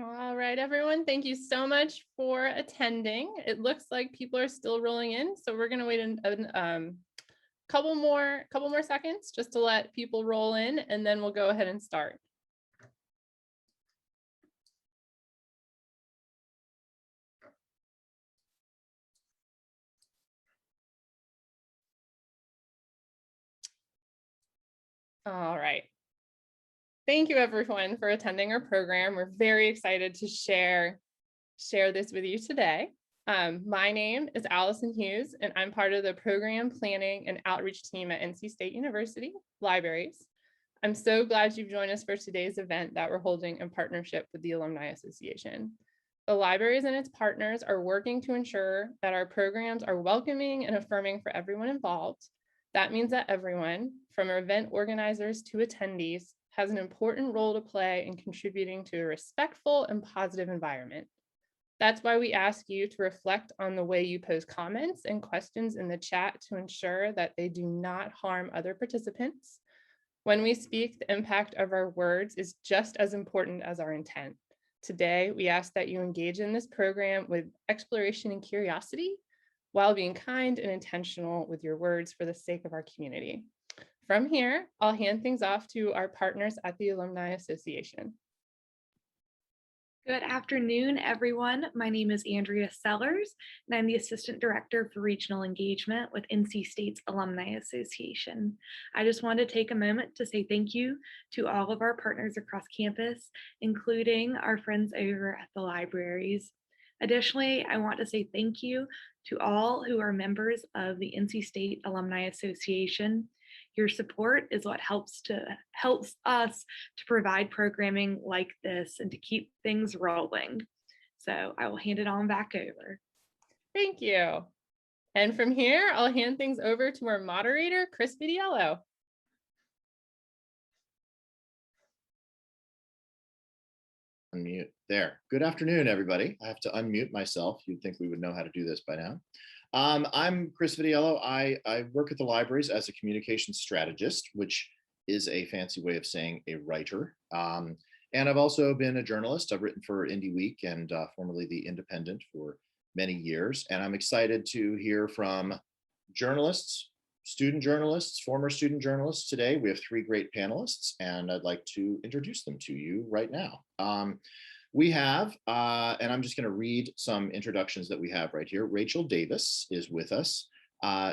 All right, everyone, thank you so much for attending. It looks like people are still rolling in, so we're going to wait a couple more seconds just to let people roll in, and then we'll go ahead and start. All right. Thank you, everyone, for attending our program. We're very excited to share this with you today. My name is Alison Hughes, and I'm part of the program planning and outreach team at NC State University Libraries. I'm so glad you've joined us for today's event that we're holding in partnership with the Alumni Association. The libraries and its partners are working to ensure that our programs are welcoming and affirming for everyone involved. That means that everyone, from event organizers to attendees, has an important role to play in contributing to a respectful and positive environment. That's why we ask you to reflect on the way you pose comments and questions in the chat to ensure that they do not harm other participants. When we speak, the impact of our words is just as important as our intent. Today, we ask that you engage in this program with exploration and curiosity while being kind and intentional with your words for the sake of our community. From here, I'll hand things off to our partners at the Alumni Association. Good afternoon, everyone. My name is Andrea Sellers, and I'm the Assistant Director for Regional Engagement with NC State's Alumni Association. I just wanted to take a moment to say thank you to all of our partners across campus, including our friends over at the libraries. Additionally, I want to say thank you to all who are members of the NC State Alumni Association. Your support is what helps us to provide programming like this and to keep things rolling. So I will hand it on back over. Thank you. And from here, I'll hand things over to our moderator, Chris Vitiello. Unmute there. Good afternoon, everybody. I have to unmute myself. You'd think we would know how to do this by now. I'm Chris Vitiello. I work at the libraries as a communications strategist, which is a fancy way of saying a writer. And I've also been a journalist. I've written for Indie Week and formerly The Independent for many years. And I'm excited to hear from journalists, student journalists, former student journalists today. We have three great panelists, and I'd like to introduce them to you right now. We have, and I'm just going to read some introductions that we have right here. Rachel Davis is with us.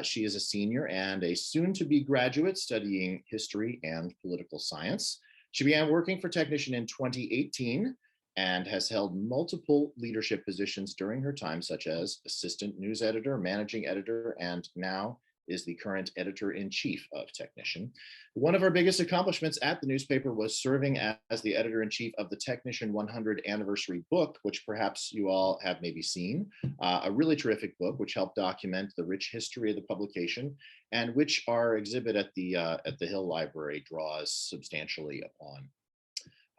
She is a senior and a soon-to-be graduate studying history and political science. She began working for Technician in 2018 and has held multiple leadership positions during her time, such as assistant news editor, managing editor, and now is the current editor-in-chief of Technician. One of our biggest accomplishments at the newspaper was serving as the editor-in-chief of the Technician 100 anniversary book, which perhaps you all have maybe seen, a really terrific book which helped document the rich history of the publication and which our exhibit at the Hill Library draws substantially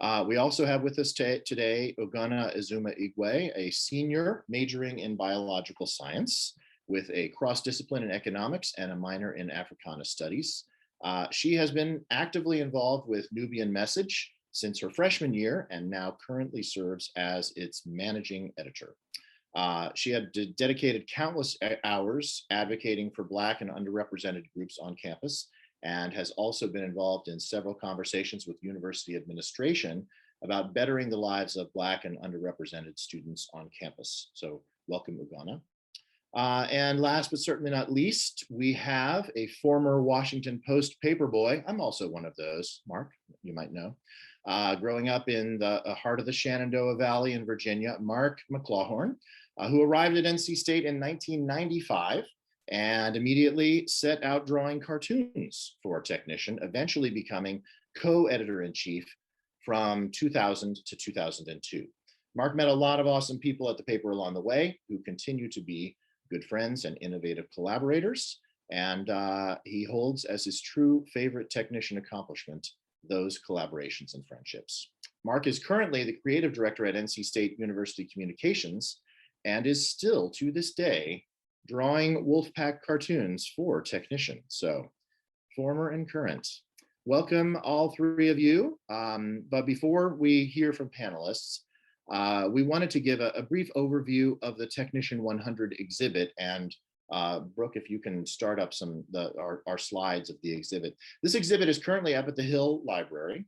upon. We also have with us today Ogana Izuma-Igwe, a senior majoring in biological science with a cross-discipline in economics and a minor in Africana studies. She has been actively involved with Nubian Message since her freshman year and now currently serves as its managing editor. She had dedicated countless hours advocating for Black and underrepresented groups on campus and has also been involved in several conversations with university administration about bettering the lives of Black and underrepresented students on campus. So welcome, Ogana. And last but certainly not least, we have a former Washington Post paperboy. I'm also one of those, Mark, you might know. Growing up in the heart of the Shenandoah Valley in Virginia, Mark McLawhorn, who arrived at NC State in 1995 and immediately set out drawing cartoons for Technician, eventually becoming co-editor-in-chief from 2000 to 2002. Mark met a lot of awesome people at the paper along the way who continue to be good friends and innovative collaborators. And he holds as his true favorite Technician accomplishment those collaborations and friendships. Mark is currently the creative director at NC State University Communications and is still to this day drawing Wolfpack cartoons for Technician. So former and current. Welcome all three of you. But before we hear from panelists, We wanted to give a brief overview of the Technician 100 exhibit, and Brooke, if you can start up our slides of the exhibit. This exhibit is currently up at the Hill Library,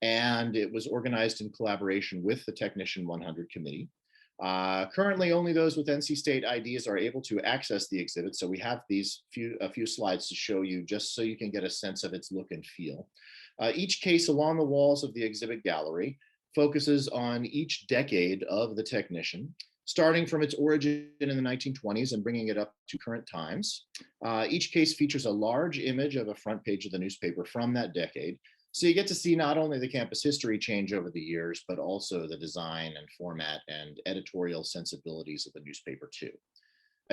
and it was organized in collaboration with the Technician 100 committee. Currently, only those with NC State IDs are able to access the exhibit, so we have a few slides to show you just so you can get a sense of its look and feel. Each case along the walls of the exhibit gallery focuses on each decade of the technician, starting from its origin in the 1920s and bringing it up to current times. Each case features a large image of a front page of the newspaper from that decade. So you get to see not only the campus history change over the years, but also the design and format and editorial sensibilities of the newspaper too.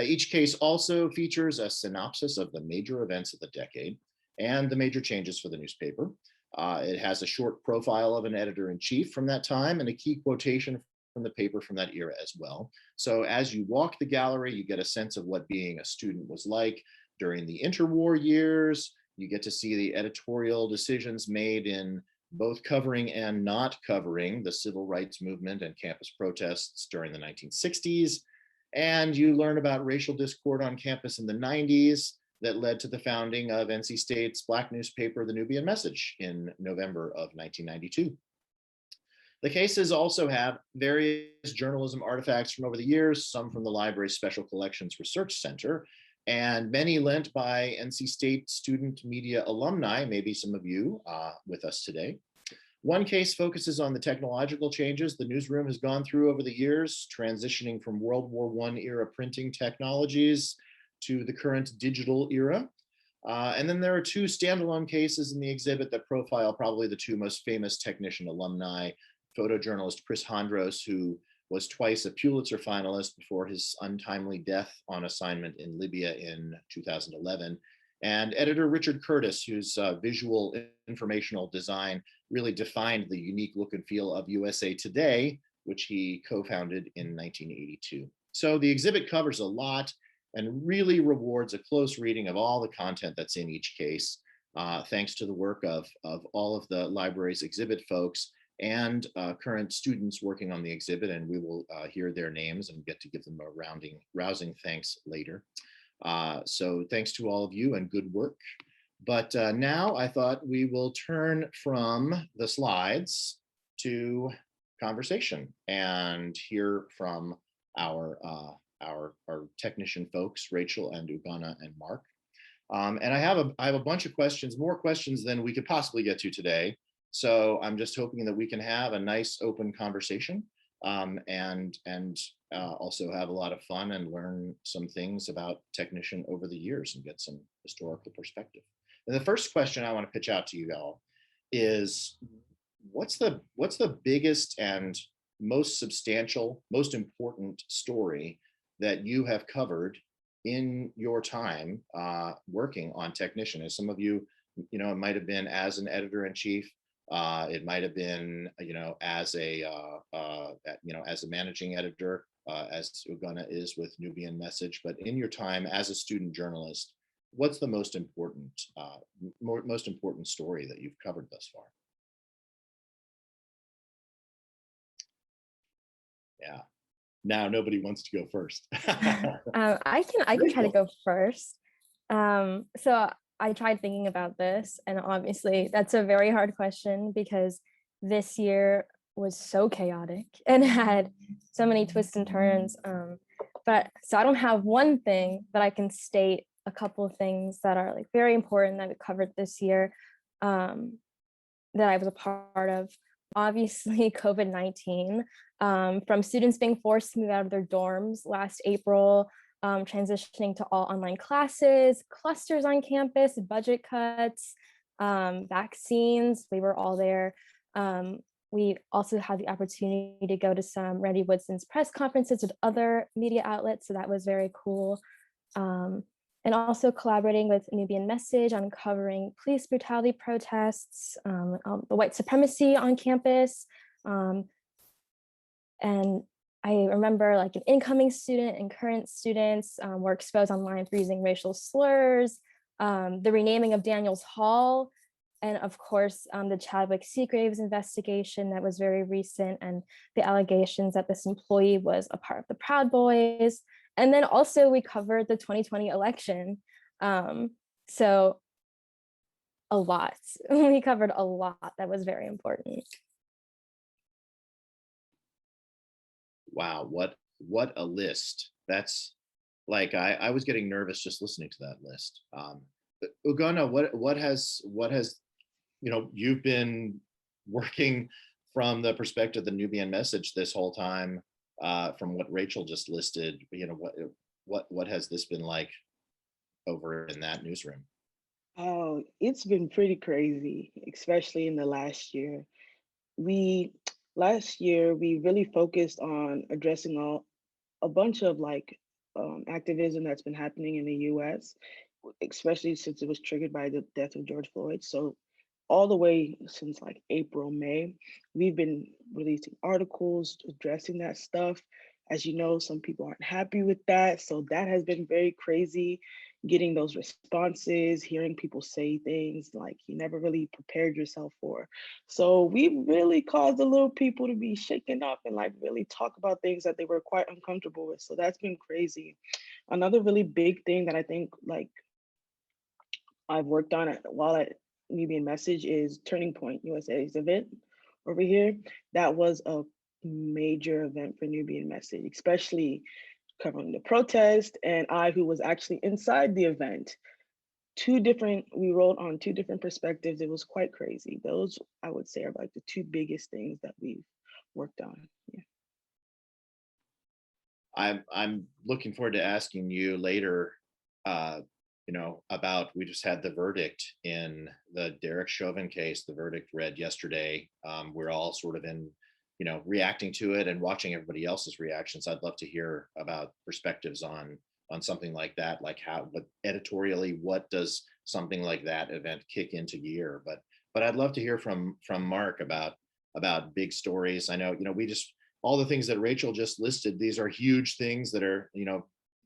Each case also features a synopsis of the major events of the decade and the major changes for the newspaper. It has a short profile of an editor-in-chief from that time and a key quotation from the paper from that era as well. So as you walk the gallery, you get a sense of what being a student was like during the interwar years. You get to see the editorial decisions made in both covering and not covering the civil rights movement and campus protests during the 1960s. And you learn about racial discord on campus in the 90s that led to the founding of NC State's Black newspaper, The Nubian Message, in November of 1992. The cases also have various journalism artifacts from over the years, some from the library's Special Collections Research Center, and many lent by NC State student media alumni, maybe some of you with us today. One case focuses on the technological changes the newsroom has gone through over the years, transitioning from World War I era printing technologies to the current digital era. And then there are two standalone cases in the exhibit that profile probably the two most famous technician alumni, photojournalist Chris Hondros, who was twice a Pulitzer finalist before his untimely death on assignment in Libya in 2011, and editor Richard Curtis, whose visual informational design really defined the unique look and feel of USA Today, which he co-founded in 1982. So the exhibit covers a lot and really rewards a close reading of all the content that's in each case, thanks to the work of all of the library's exhibit folks and current students working on the exhibit, and we will hear their names and get to give them a rousing thanks later. So thanks to all of you and good work. But now I thought we will turn from the slides to conversation and hear from our technician folks, Rachel and Ugana and Mark. And I have a bunch of questions, more questions than we could possibly get to today. So I'm just hoping that we can have a nice open conversation and also have a lot of fun and learn some things about technician over the years and get some historical perspective. And the first question I want to pitch out to you all is, what's the biggest and most substantial, most important story that you have covered in your time working on technician? As some of you, it might have been as an editor-in-chief. It might have been, as a managing editor, as Ugana is with Nubian Message. But in your time as a student journalist, what's the most important story that you've covered thus far? Yeah. Now nobody wants to go first. I can try to go first. So I tried thinking about this, and obviously that's a very hard question because this year was so chaotic and had so many twists and turns. But so I don't have one thing, but I can state a couple of things that are like very important that we covered this year that I was a part of. Obviously, COVID-19, from students being forced to move out of their dorms last April, transitioning to all online classes, clusters on campus, budget cuts, vaccines, we were all there. We also had the opportunity to go to some Randy Woodson's press conferences with other media outlets, so that was very cool. And also collaborating with Nubian Message on covering police brutality protests, the white supremacy on campus. And I remember like an incoming student and current students were exposed online for using racial slurs, the renaming of Daniels Hall And of course, the Chadwick Seagraves investigation that was very recent, and the allegations that this employee was a part of the Proud Boys. And then also we covered the 2020 election. So a lot. We covered a lot that was very important. Wow, what a list. That's like I was getting nervous just listening to that list. Ugonna, what has you've been working from the perspective of the Nubian message this whole time, from what Rachel just listed, what has this been like over in that newsroom? Oh, it's been pretty crazy, especially in the last year. Last year we really focused on addressing a bunch of activism that's been happening in the U.S., especially since it was triggered by the death of George Floyd. So all the way since like April, May, we've been releasing articles addressing that stuff. As you know, some people aren't happy with that. So that has been very crazy, getting those responses, hearing people say things like you never really prepared yourself for. So we really caused the little people to be shaken up and like really talk about things that they were quite uncomfortable with. So that's been crazy. Another really big thing that I think like I've worked on it while at Nubian Message is Turning Point USA's event over here. That was a major event for Nubian Message, especially covering the protest. And I, who was actually inside the event, we wrote on two different perspectives. It was quite crazy. Those, I would say, are like the two biggest things that we've worked on. Yeah. I'm looking forward to asking you later, about, we just had the verdict in the Derek Chauvin case. The verdict read yesterday. We're all sort of reacting to it and watching everybody else's reactions. I'd love to hear about perspectives on something like that, like what editorially, what does something like that event kick into gear? But I'd love to hear from Mark about big stories. I know, all the things that Rachel just listed, these are huge things that are,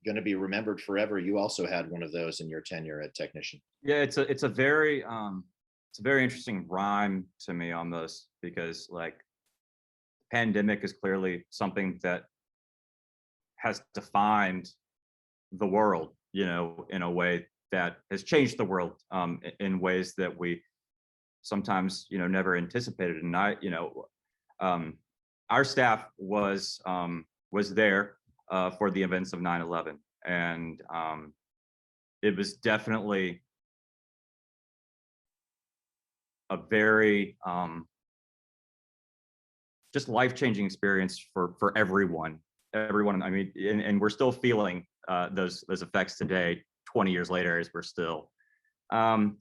going to be remembered forever. You also had one of those in your tenure at Technician. Yeah, it's a very interesting rhyme to me almost, because like pandemic is clearly something that has defined the world, in a way that has changed the world in ways that we sometimes, never anticipated. And our staff was there for the events of 9/11, and it was definitely a very just life-changing experience for everyone. I mean, and we're still feeling those effects today, 20 years later, as we're still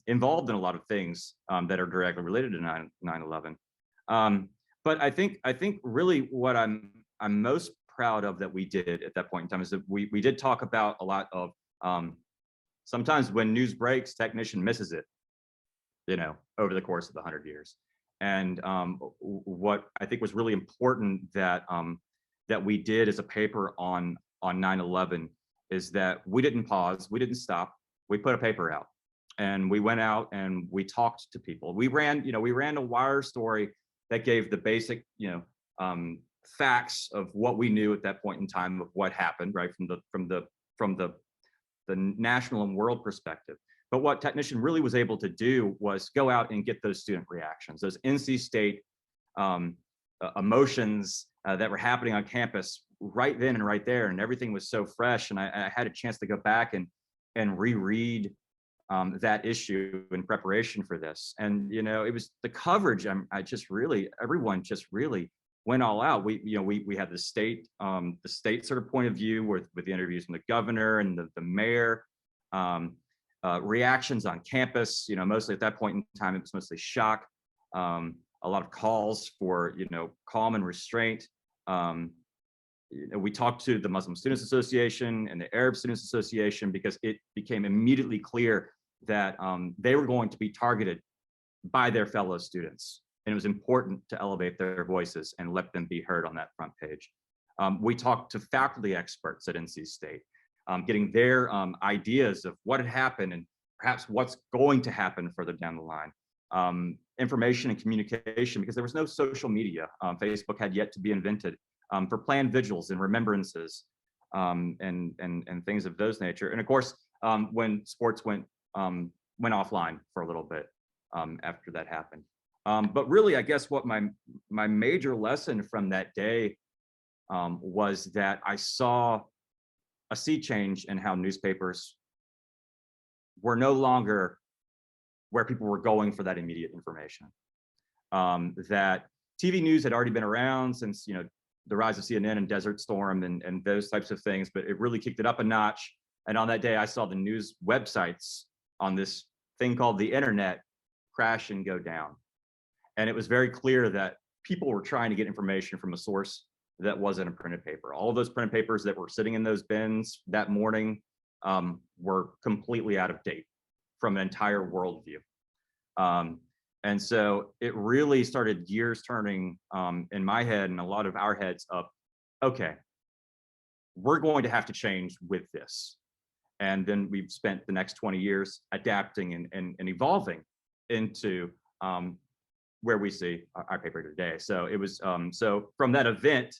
involved in a lot of things that are directly related to 9/11. But I think really what I'm most proud of that we did at that point in time is that we did talk about a lot of sometimes when news breaks, Technician misses it, over the course of the 100 years. And what I think was really important that we did as a paper on 9/11 is that we didn't pause, we didn't stop, we put a paper out, and we went out and we talked to people. We ran a wire story that gave the basic, facts of what we knew at that point in time of what happened, right, from the national and world perspective. But what Technician really was able to do was go out and get those student reactions, those NC State emotions that were happening on campus right then and right there, and everything was so fresh. And I had a chance to go back and reread that issue in preparation for this. And it was the coverage. Everyone just really went all out. We had the state sort of point of view with the interviews from the governor and the mayor, reactions on campus. Mostly at that point in time, it was mostly shock. A lot of calls for calm and restraint. We talked to the Muslim Students Association and the Arab Students Association because it became immediately clear that they were going to be targeted by their fellow students. And it was important to elevate their voices and let them be heard on that front page. We talked to faculty experts at NC State, getting their ideas of what had happened and perhaps what's going to happen further down the line. information and communication, because there was no social media. Facebook had yet to be invented, for planned vigils and remembrances, and things of those nature. And of course, when sports went offline for a little bit after that happened. But really, I guess what my major lesson from that day was that I saw a sea change in how newspapers were no longer where people were going for that immediate information. That TV news had already been around since, the rise of CNN and Desert Storm and those types of things, but it really kicked it up a notch. And on that day, I saw the news websites on this thing called the internet crash and go down. And it was very clear that people were trying to get information from a source that wasn't a printed paper. All of those printed papers that were sitting in those bins that morning were completely out of date from an entire worldview. And so it really started gears turning in my head and a lot of our heads up, okay, we're going to have to change with this. And then we've spent the next 20 years adapting and evolving into where we see our paper today. So it was, so from that event,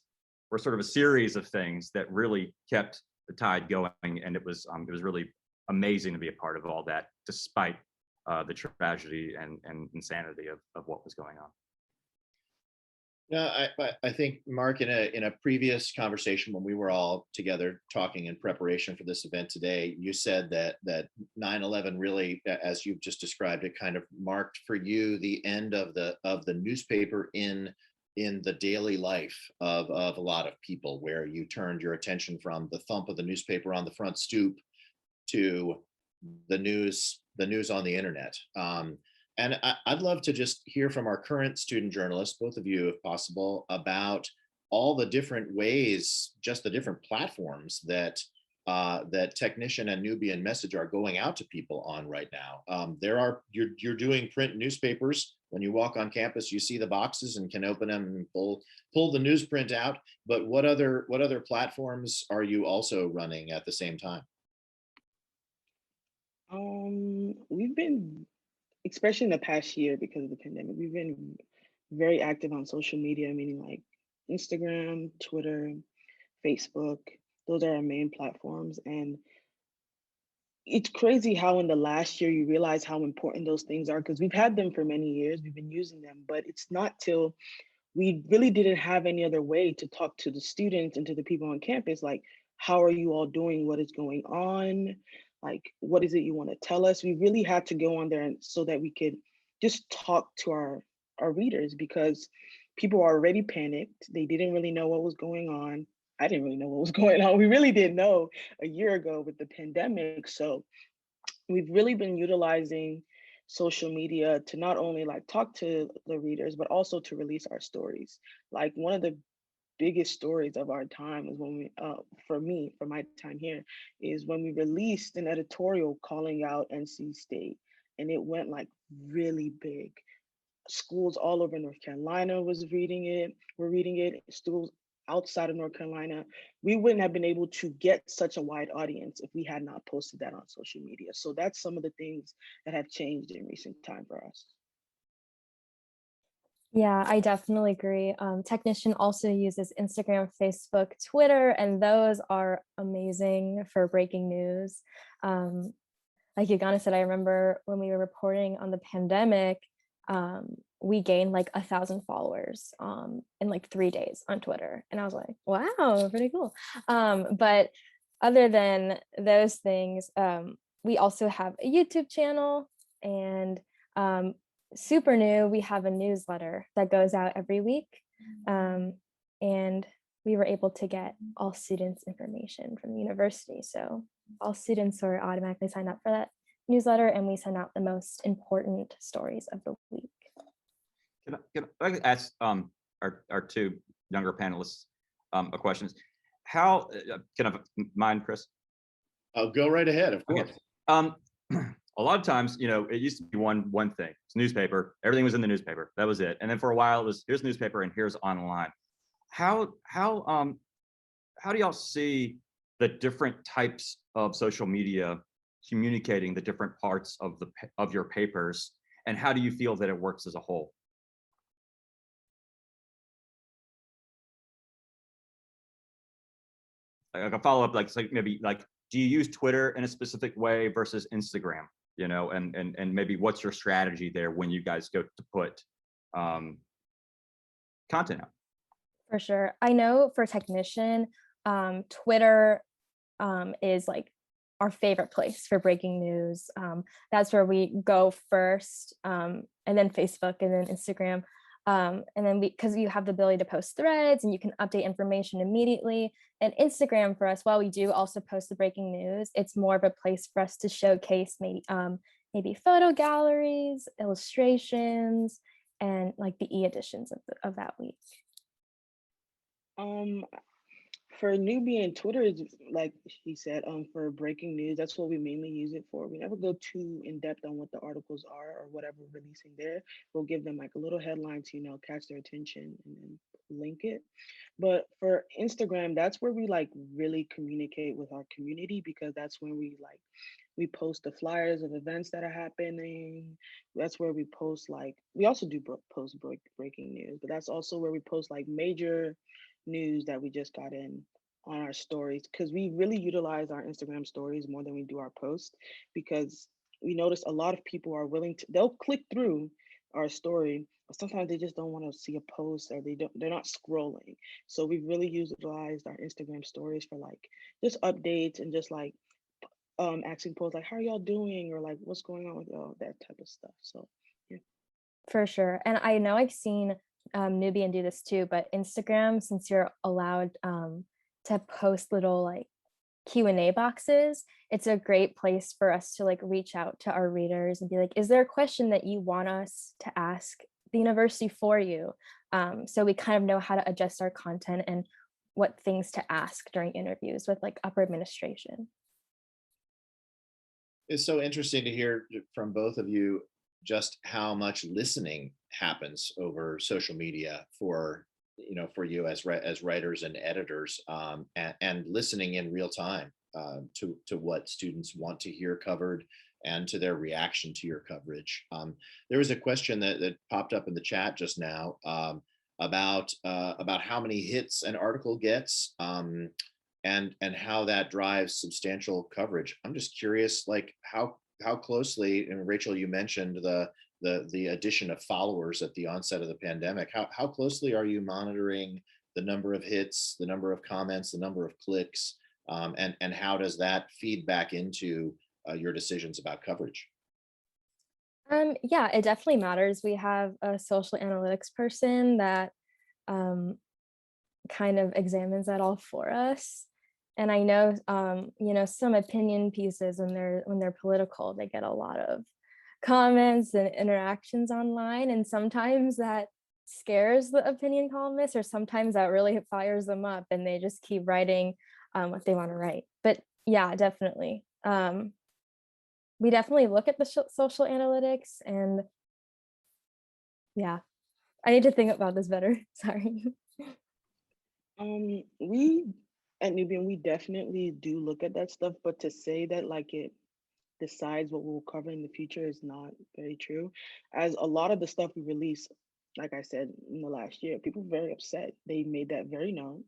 we're sort of a series of things that really kept the tide going. And it was really amazing to be a part of all that, despite the tragedy and insanity of what was going on. Yeah, I think, Mark, in a previous conversation when we were all together talking in preparation for this event today, you said that 9/11 really, as you've just described it, kind of marked for you the end of the newspaper in the daily life of a lot of people, where you turned your attention from the thump of the newspaper on the front stoop to the news on the internet. And I'd love to just hear from our current student journalists, both of you, if possible, about all the different ways, just the different platforms that Technician and Nubian Message are going out to people on right now. You're doing print newspapers. When you walk on campus, you see the boxes and can open them and pull the newsprint out. But what other platforms are you also running at the same time? We've been, especially in the past year because of the pandemic, we've been very active on social media, meaning like Instagram, Twitter, Facebook. Those are our main platforms. And it's crazy how in the last year you realize how important those things are, because we've had them for many years, we've been using them, but it's not till we really didn't have any other way to talk to the students and to the people on campus, like, how are you all doing? What is going on? Like, what is it you want to tell us? We really had to go on there so that we could just talk to our readers, because people were already panicked. They didn't really know what was going on. I didn't really know what was going on. We really didn't know a year ago with the pandemic. So we've really been utilizing social media to not only like talk to the readers, but also to release our stories. Like, one of the biggest stories of our time is when we, for my time here, is when we released an editorial calling out NC State, and it went like really big. Schools all over North Carolina were reading it. Schools outside of North Carolina. We wouldn't have been able to get such a wide audience if we had not posted that on social media. So that's some of the things that have changed in recent time for us. Yeah, I definitely agree. Technician also uses Instagram, Facebook, Twitter, and those are amazing for breaking news. Like Yagana said, I remember when we were reporting on the pandemic, we gained like 1,000 followers in like 3 days on Twitter. And I was like, wow, pretty cool. But other than those things, we also have a YouTube channel, and super new, we have a newsletter that goes out every week, and we were able to get all students information from the university, so all students are automatically signed up for that newsletter, and we send out the most important stories of the week. Can I ask our two younger panelists a question? How can I mind, Chris? Oh, go right ahead, of course. Okay. A lot of times, it used to be one thing. It's newspaper. Everything was in the newspaper. That was it. And then for a while, it was here's newspaper and here's online. How do y'all see the different types of social media communicating the different parts of your papers? And how do you feel that it works as a whole? Like a follow-up, like maybe like, do you use Twitter in a specific way versus Instagram? You know, and maybe what's your strategy there when you guys go to put content out? For sure. I know for Technician, Twitter is like our favorite place for breaking news. That's where we go first, and then Facebook, and then Instagram. And then because you have the ability to post threads and you can update information immediately. And Instagram for us, while we do also post the breaking news, it's more of a place for us to showcase maybe photo galleries, illustrations, and like the e-editions of that week. For Nubian, Twitter is like he said, for breaking news, that's what we mainly use it for. We never go too in depth on what the articles are or whatever we're releasing there. We'll give them like a little headline to, catch their attention and then link it. But for Instagram, that's where we like really communicate with our community, because that's when we post the flyers of events that are happening. That's where we post we also do post breaking news, but that's also where we post like major news that we just got in on our stories, because we really utilize our Instagram stories more than we do our posts, because we notice a lot of people are they'll click through our story, but sometimes they just don't want to see a post, or they're not scrolling. So we've really utilized our Instagram stories for like just updates and just like asking posts like, how are y'all doing, or like what's going on with y'all, that type of stuff. So yeah. For sure. And I know I've seen Nubian do this too, but Instagram, since you're allowed to post little like Q&A boxes, it's a great place for us to like reach out to our readers and be like, is there a question that you want us to ask the university for you? So we kind of know how to adjust our content and what things to ask during interviews with like upper administration. It's so interesting to hear from both of you just how much listening happens over social media for you as writers and editors, and listening in real time to what students want to hear covered and to their reaction to your coverage. There was a question that popped up in the chat just now about how many hits an article gets, and how that drives substantial coverage. I'm just curious, like how closely, and Rachel, you mentioned the addition of followers at the onset of the pandemic. How closely are you monitoring the number of hits, the number of comments, the number of clicks, and how does that feed back into your decisions about coverage? Yeah, it definitely matters. We have a social analytics person that kind of examines that all for us. And I know, some opinion pieces when they're political, they get a lot of comments and interactions online. And sometimes that scares the opinion columnists, or sometimes that really fires them up and they just keep writing what they want to write. But yeah, definitely. We definitely look at the social analytics, and yeah, I need to think about this better. Sorry. We at Nubian, we definitely do look at that stuff, but to say that like it decides what we'll cover in the future is not very true. As a lot of the stuff we release, like I said, in the last year, people were very upset. They made that very known.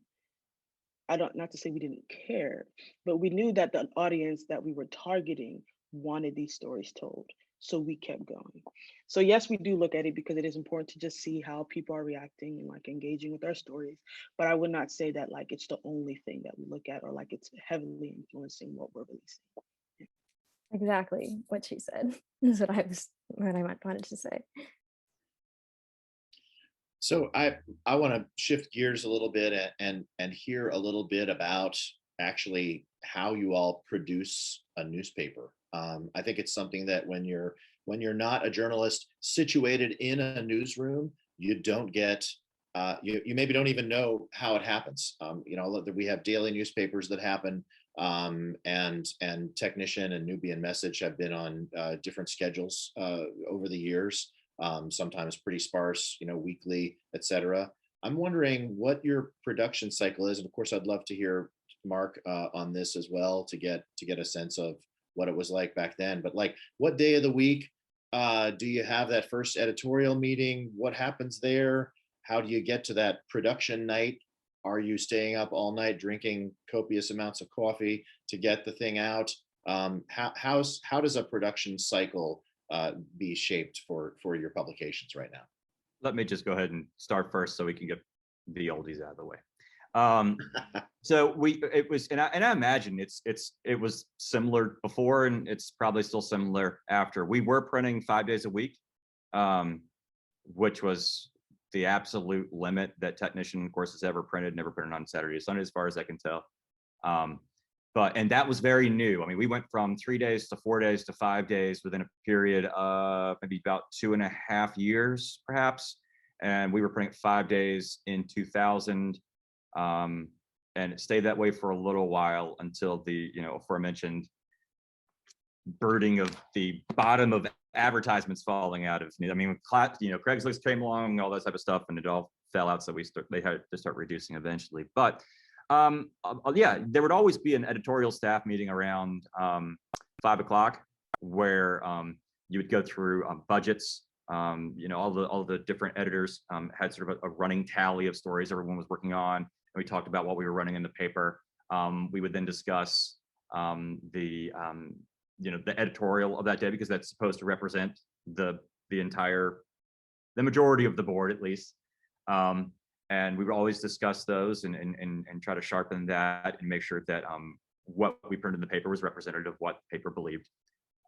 Not to say we didn't care, but we knew that the audience that we were targeting wanted these stories told. So we kept going. So yes, we do look at it because it is important to just see how people are reacting and like engaging with our stories. But I would not say that like it's the only thing that we look at, or like it's heavily influencing what we're releasing. Exactly what she said is what I wanted to say. So I want to shift gears a little bit and hear a little bit about actually how you all produce a newspaper. I think it's something that when you're not a journalist situated in a newsroom, you don't get you maybe don't even know how it happens. We have daily newspapers that happen, and Technician and Nubian Message have been on different schedules over the years. Sometimes pretty sparse, weekly, etc. I'm wondering what your production cycle is, and of course, I'd love to hear Mark on this as well to get a sense of what it was like back then. But like, what day of the week Do you have that first editorial meeting? What happens there? How do you get to that production night? Are you staying up all night drinking copious amounts of coffee to get the thing out? How does a production cycle be shaped for your publications right now? Let me just go ahead and start first so we can get the oldies out of the way. So it was, and I imagine it was similar before, and it's probably still similar after. We were printing 5 days a week, which was the absolute limit that Technician courses ever printed. Never printed on Saturday or Sunday, as far as I can tell. And that was very new. I mean, we went from 3 days to 4 days to 5 days within a period of maybe about 2.5 years, perhaps. And we were printing 5 days in 2000. And it stayed that way for a little while until the, aforementioned birding of the bottom of advertisements falling out of, Craigslist came along, all that type of stuff, and it all fell out. So they had to start reducing eventually. But yeah, there would always be an editorial staff meeting around 5 o'clock where you would go through budgets. All the different editors had sort of a running tally of stories everyone was working on. And we talked about what we were running in the paper. We would then discuss the editorial of that day, because that's supposed to represent the majority of the board, at least. And we would always discuss those and try to sharpen that and make sure that what we printed in the paper was representative of what the paper believed.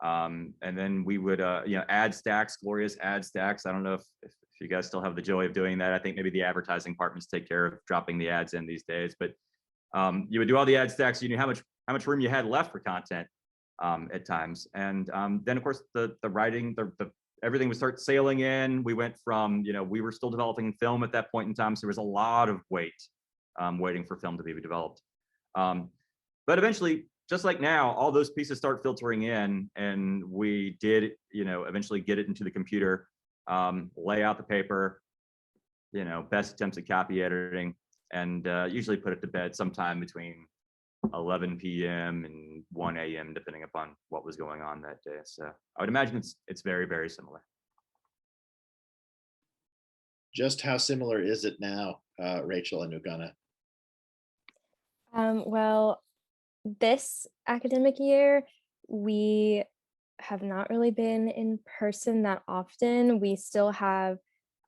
And then we would ad stacks, glorious ad stacks. I don't know if you guys still have the joy of doing that. I think maybe the advertising departments take care of dropping the ads in these days, but you would do all the ad stacks. So you knew how much room you had left for content at times. And then of course the writing, everything would start sailing in. We went from, we were still developing film at that point in time. So there was a lot of waiting for film to be developed. But eventually, just like now, all those pieces start filtering in, and we did, eventually get it into the computer, lay out the paper, best attempts at copy editing, and usually put it to bed sometime between 11 p.m. and 1 a.m. depending upon what was going on that day. So I would imagine it's very, very similar. Just how similar is it now, Rachel and Ugana? Well, this academic year, we have not really been in person that often. We still have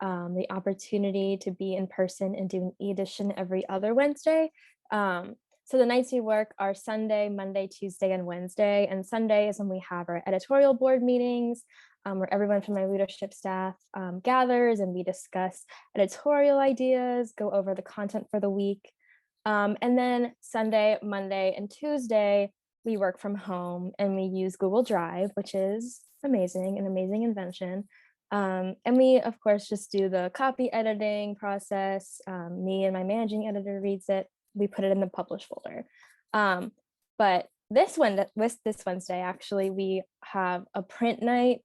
the opportunity to be in person and do an e-edition every other Wednesday. So the nights we work are Sunday, Monday, Tuesday, and Wednesday. And Sunday is when we have our editorial board meetings, where everyone from my leadership staff gathers and we discuss editorial ideas, go over the content for the week. And then Sunday, Monday, and Tuesday, we work from home and we use Google Drive, which is an amazing invention. And we, of course, just do the copy editing process. Me and my managing editor reads it. We put it in the publish folder. But this Wednesday, actually, we have a print night.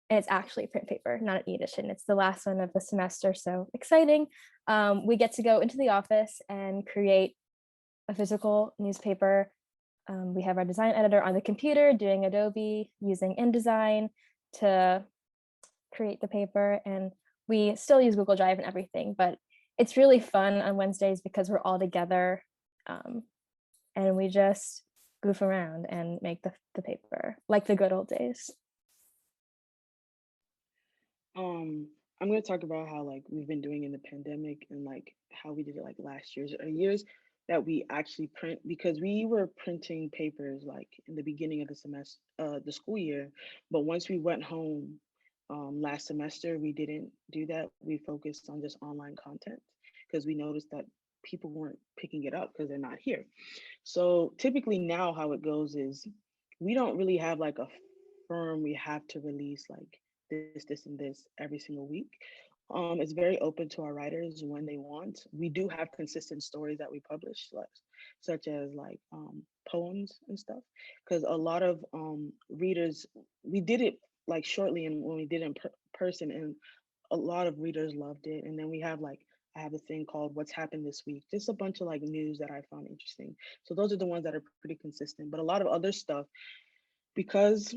And it's actually print paper, not an e-edition. It's the last one of the semester, so exciting. We get to go into the office and create a physical newspaper. We have our design editor on the computer doing Adobe, using InDesign to create the paper. And we still use Google Drive and everything, but it's really fun on Wednesdays because we're all together and we just goof around and make the paper like the good old days. I'm going to talk about how we've been doing in the pandemic and how we did it last year's or years that we actually print, because we were printing papers in the beginning of the semester, the school year. But once we went home last semester, we didn't do that. We focused on just online content because we noticed that people weren't picking it up because they're not here. So typically now how it goes is we don't really have a firm, we have to release this, and this every single week. It's very open to our writers when they want. We do have consistent stories that we publish, such as poems and stuff, because a lot of readers, we did it shortly, and when we did it in person, and a lot of readers loved it. And then we have I have a thing called What's Happened This Week, just a bunch of news that I found interesting. So those are the ones that are pretty consistent. But a lot of other stuff, because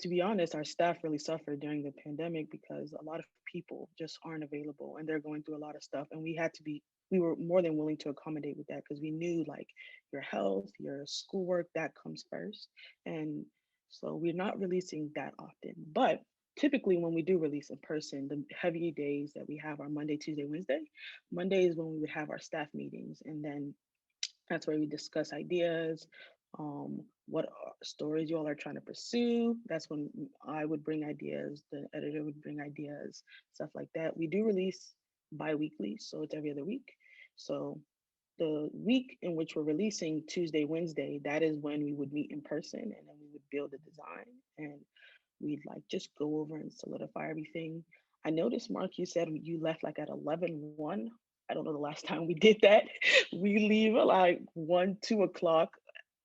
to be honest, our staff really suffered during the pandemic because a lot of people just aren't available and they're going through a lot of stuff. And we were more than willing to accommodate with that because we knew like your health, your schoolwork, that comes first. And so we're not releasing that often. But typically when we do release in person, the heavy days that we have are Monday, Tuesday, Wednesday. Monday is when we would have our staff meetings. And then that's where we discuss ideas, what stories you all are trying to pursue. That's when I would bring ideas, the editor would bring ideas, stuff like that. We do release bi-weekly, so it's every other week. So the week in which we're releasing Tuesday, Wednesday, that is when we would meet in person and then we would build a design and we'd like just go over and solidify everything. I noticed, Mark, you said you left like at 11:01. I don't know the last time we did that. We leave at like 1, 2 o'clock.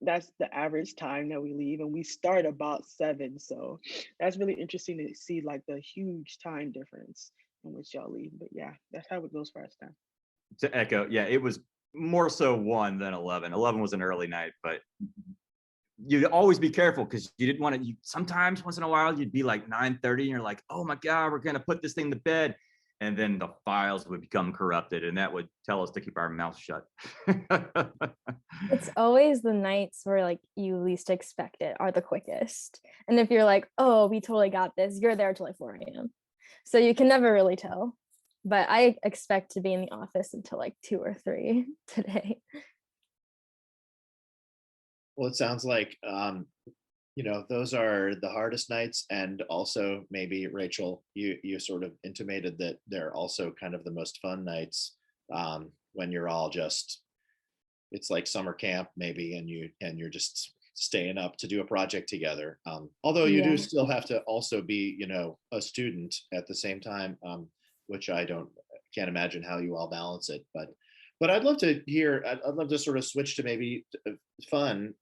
That's the average time that we leave, and we start about 7. So that's really interesting to see like the huge time difference in which y'all leave. But yeah, that's how it goes for us now. To echo, yeah, it was more so 1 than 11. 11 was an early night, but you'd always be careful because you didn't want to. Sometimes once in a while you'd be like 9:30 and you're like, oh my God, we're gonna put this thing to bed. And then the files would become corrupted and that would tell us to keep our mouth shut. It's always the nights where like you least expect it are the quickest. And if you're like, oh, we totally got this, you're there till like 4 a.m. So you can never really tell. But I expect to be in the office until like 2 or 3 today. Well, it sounds like those are the hardest nights, and also maybe Rachel, you sort of intimated that they're also kind of the most fun nights, when you're all just, it's like summer camp maybe, and you're just staying up to do a project together. Although you do Yeah. still have to also be a student at the same time, which can't imagine how you all balance it. But I'd love to hear. I'd love to sort of switch to maybe fun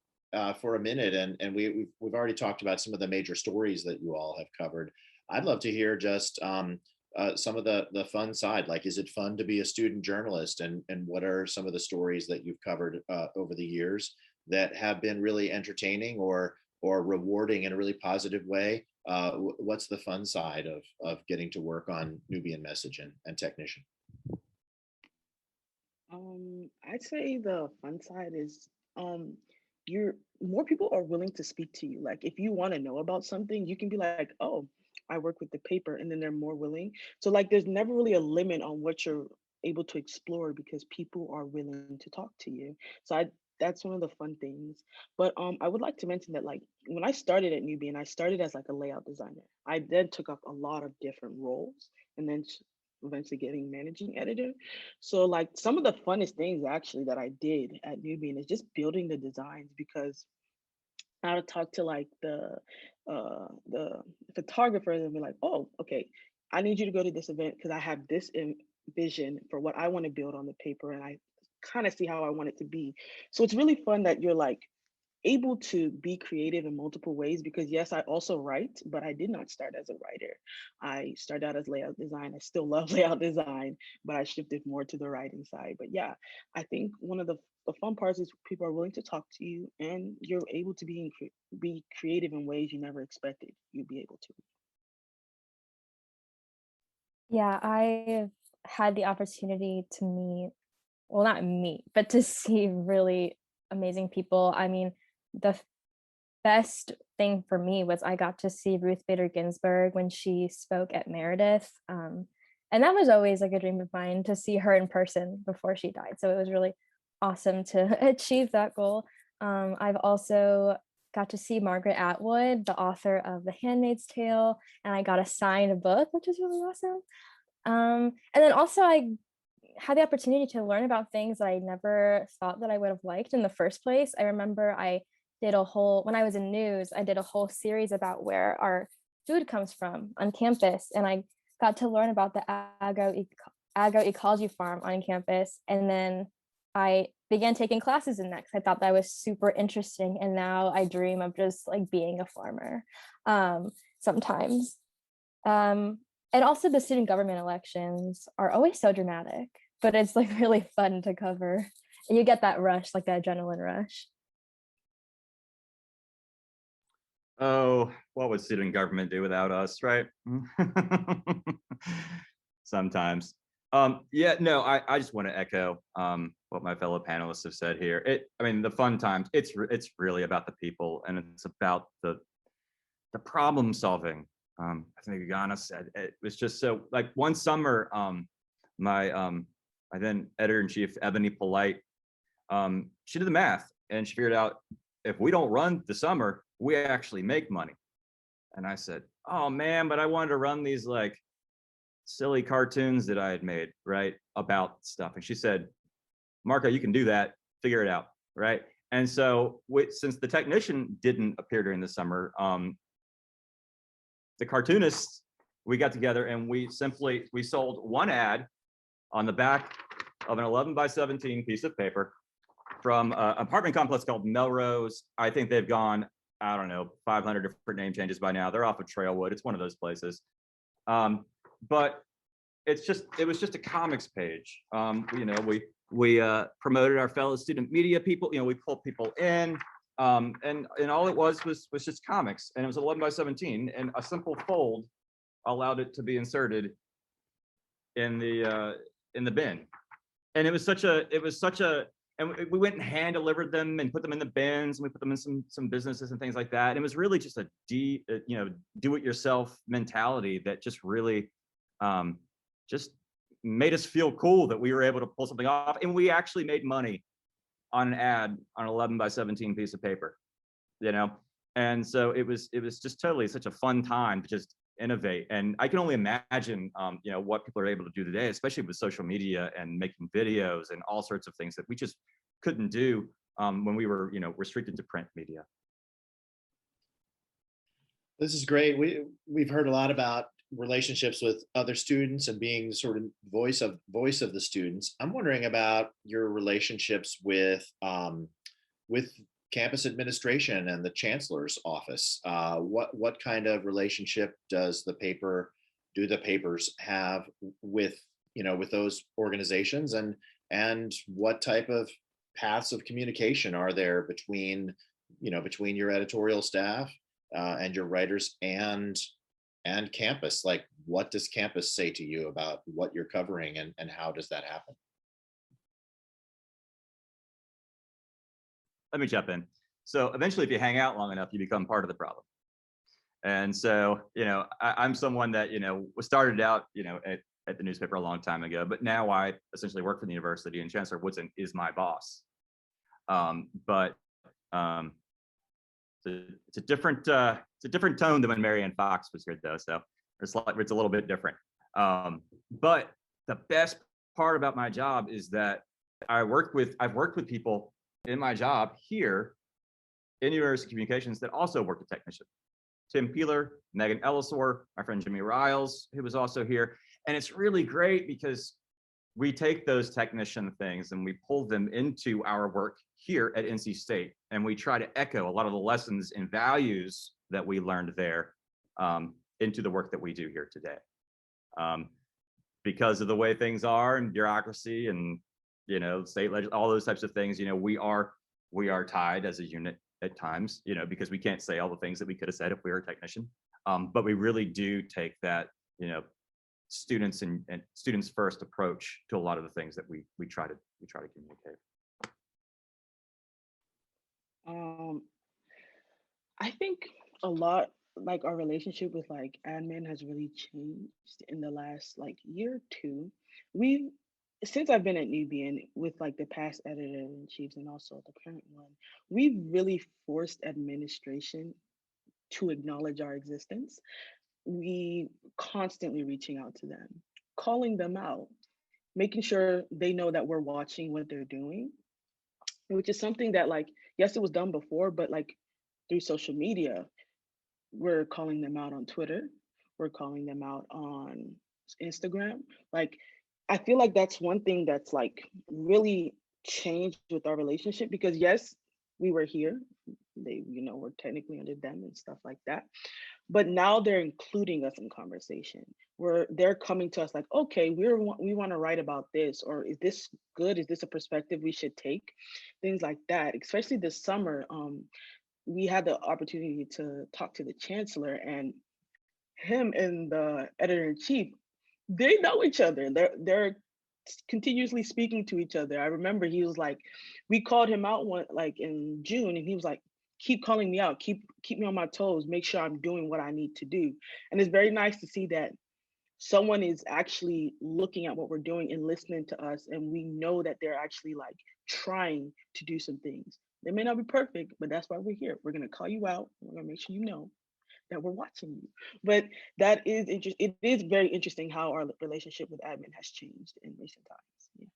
for a minute, and we've already talked about some of the major stories that you all have covered. I'd love to hear just some of the fun side. Like, is it fun to be a student journalist, and what are some of the stories that you've covered over the years that have been really entertaining or rewarding in a really positive way? What's the fun side of getting to work on Nubian Message and Technician? I'd say the fun side is you're more people are willing to speak to you. Like if you want to know about something, you can be like, oh, I work with the paper, and then they're more willing. So like there's never really a limit on what you're able to explore because people are willing to talk to you. So I that's one of the fun things. But I would like to mention that like when I started at Nubian, I started as like a layout designer. I then took up a lot of different roles and then eventually getting managing editor. So like some of the funnest things actually that I did at Nubian is just building the designs because I would talk to like the photographers and be like, oh, okay, I need you to go to this event because I have this vision for what I want to build on the paper and I kind of see how I want it to be. So it's really fun that you're like able to be creative in multiple ways because yes, I also write, but I did not start as a writer. I started out as layout design. I still love layout design, but I shifted more to the writing side. But yeah, I think one of the fun parts is people are willing to talk to you and you're able to be creative in ways you never expected you'd be able to. Yeah, I've had the opportunity to meet, well, not meet, but to see really amazing people. I mean, the best thing for me was I got to see Ruth Bader Ginsburg when she spoke at Meredith. And that was always like a dream of mine to see her in person before she died. So it was really awesome to achieve that goal. I've also got to see Margaret Atwood, the author of The Handmaid's Tale, and I got a signed book, which is really awesome. And then also I had the opportunity to learn about things that I never thought that I would have liked in the first place. I remember when I was in news, I did a whole series about where our food comes from on campus. And I got to learn about the agroecology farm on campus. And then I began taking classes in that because I thought that was super interesting. And now I dream of just like being a farmer sometimes. And also the student government elections are always so dramatic, but it's like really fun to cover. And you get that rush, like that adrenaline rush. Oh, what would student government do without us, right? Sometimes. Yeah, no, I just want to echo what my fellow panelists have said here. I mean, the fun times, it's really about the people, and it's about the problem solving. I think Yana said it was just so, like, one summer, my then editor-in-chief, Ebony Polite, she did the math and she figured out if we don't run the summer, we actually make money. And I said, oh man, but I wanted to run these like silly cartoons that I had made, right, about stuff. And she said, Marco, you can do that, figure it out, right? And so since the technician didn't appear during the summer, the cartoonists, we got together and we sold one ad on the back of an 11 by 17 piece of paper from an apartment complex called Melrose. I think they've gone, I don't know, 500 different name changes by now. They're off of Trailwood. It's one of those places. But it was just a comics page. You know, we promoted our fellow student media people. You know, we pulled people in, and all it was just comics, and it was 11 by 17, and a simple fold allowed it to be inserted in the bin. And it was such a and we went and hand delivered them and put them in the bins, and we put them in some businesses and things like that. And it was really just a do it yourself mentality that just really just made us feel cool that we were able to pull something off. And we actually made money on an ad on an 11 by 17 piece of paper, you know? And so it was just totally such a fun time to just innovate. And I can only imagine, you know, what people are able to do today, especially with social media and making videos and all sorts of things that we just couldn't do when we were, you know, restricted to print media. This is great. We've heard a lot about relationships with other students and being the sort of voice of the students. I'm wondering about your relationships with campus administration and the chancellor's office. What kind of relationship do the papers have with those organizations, and what type of paths of communication are there between your editorial staff and your writers and campus? Like, what does campus say to you about what you're covering, and how does that happen? Let me jump in. So eventually, if you hang out long enough, you become part of the problem. And so, you know, I'm someone that, you know, was started out, you know, at the newspaper a long time ago, but now I essentially work for the university, and Chancellor Woodson is my boss. But it's a different tone than when Marianne Fox was here, though. So it's a little bit different. But the best part about my job is that I've worked with people in my job here in University Communications that also work at technician. Tim Peeler, Megan Ellisor, my friend Jimmy Riles, who was also here. And it's really great because we take those technician things and we pull them into our work here at NC State. And we try to echo a lot of the lessons and values that we learned there into the work that we do here today. Because of the way things are and bureaucracy and, you know, state legislature, all those types of things, you know, we are tied as a unit at times, you know, because we can't say all the things that we could have said if we were a technician. But we really do take that, you know, students and students first approach to a lot of the things that we try to communicate. I think a lot, like, our relationship with like admin has really changed in the last like year or two. Since I've been at Nubian with like the past editor-in-chiefs and also the current one, we've really forced administration to acknowledge our existence. We constantly reaching out to them, calling them out, making sure they know that we're watching what they're doing, which is something that, like, yes, it was done before, but like through social media, we're calling them out on Twitter, we're calling them out on Instagram. Like, I feel like that's one thing that's like really changed with our relationship, because yes, we were here, they, you know, we're technically under them and stuff like that, but now they're including us in conversation, where they're coming to us like, okay, we want to write about this, or is this good, is this a perspective we should take, things like that. Especially this summer, we had the opportunity to talk to the chancellor, and him and the editor-in-chief, they know each other. They're continuously speaking to each other. I remember he was like, we called him out one like in June, and he was like, keep calling me out, keep me on my toes, make sure I'm doing what I need to do. And it's very nice to see that someone is actually looking at what we're doing and listening to us, and we know that they're actually like trying to do some things. They may not be perfect, but that's why we're here. We're going to call you out. We're going to make sure you know that we're watching you. But that is interesting. It is very interesting how our relationship with admin has changed in recent times. Yeah.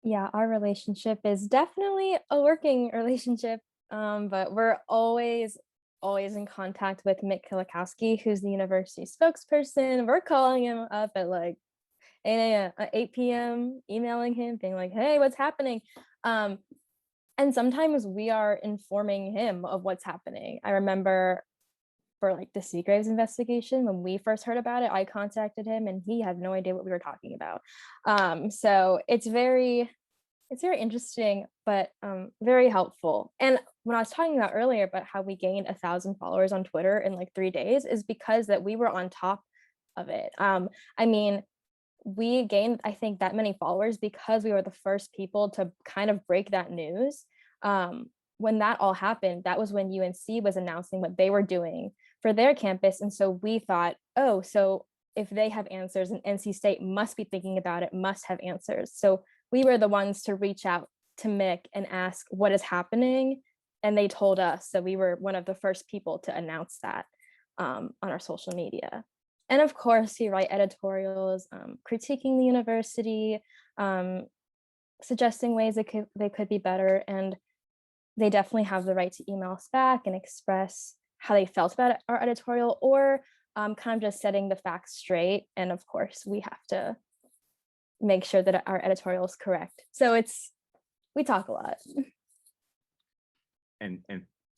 Yeah, our relationship is definitely a working relationship, but we're always in contact with Mick Kilikowski, who's the university spokesperson. We're calling him up at like 8 p.m., emailing him, being like, hey, what's happening? And sometimes we are informing him of what's happening. I remember for like the Seagraves investigation, when we first heard about it, I contacted him and he had no idea what we were talking about. So it's very interesting, but very helpful. And when I was talking about earlier about how we gained 1,000 followers on Twitter in like 3 days, is because that we were on top of it. I mean, we gained, I think, that many followers because we were the first people to kind of break that news. When that all happened, that was when UNC was announcing what they were doing for their campus. And so we thought, oh, so if they have answers, and NC State must be thinking about it, must have answers. So we were the ones to reach out to Mick and ask what is happening. And they told us, so we were one of the first people to announce that on our social media. And of course, he write editorials, critiquing the university, suggesting ways they could be better. And they definitely have the right to email us back and express how they felt about our editorial, or kind of just setting the facts straight. And of course, we have to make sure that our editorial is correct. So we talk a lot. And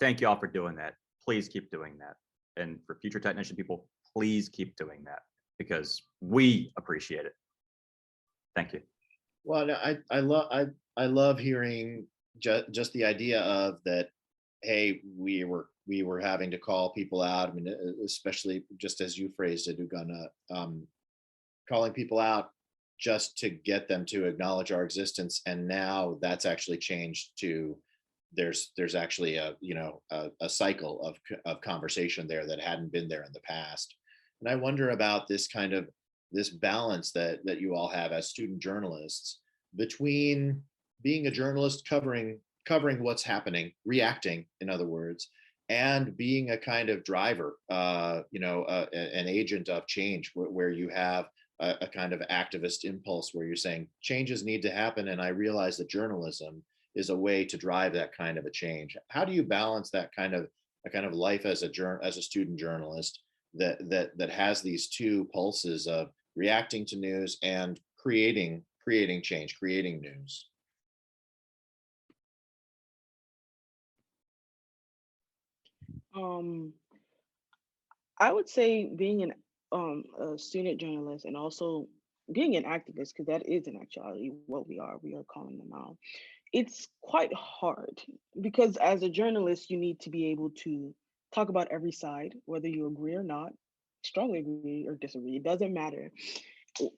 thank you all for doing that. Please keep doing that. And for future technician people, please keep doing that because we appreciate it. Thank you. Well, no, I love hearing just the idea of that. Hey, we were having to call people out. I mean, especially just as you phrased it, Ugana, calling people out just to get them to acknowledge our existence. And now that's actually changed to there's actually a cycle of conversation there that hadn't been there in the past. And I wonder about this balance that you all have as student journalists between being a journalist covering what's happening, reacting, in other words, and being a kind of driver, an agent of change where you have a kind of activist impulse where you're saying changes need to happen. And I realize that journalism is a way to drive that kind of a change. How do you balance that kind of life as a student journalist that has these two pulses of reacting to news and creating change, creating news? I would say being a student journalist and also being an activist, because that is in actuality what we are calling them out. It's quite hard because as a journalist, you need to be able to talk about every side, whether you agree or not, strongly agree or disagree, it doesn't matter.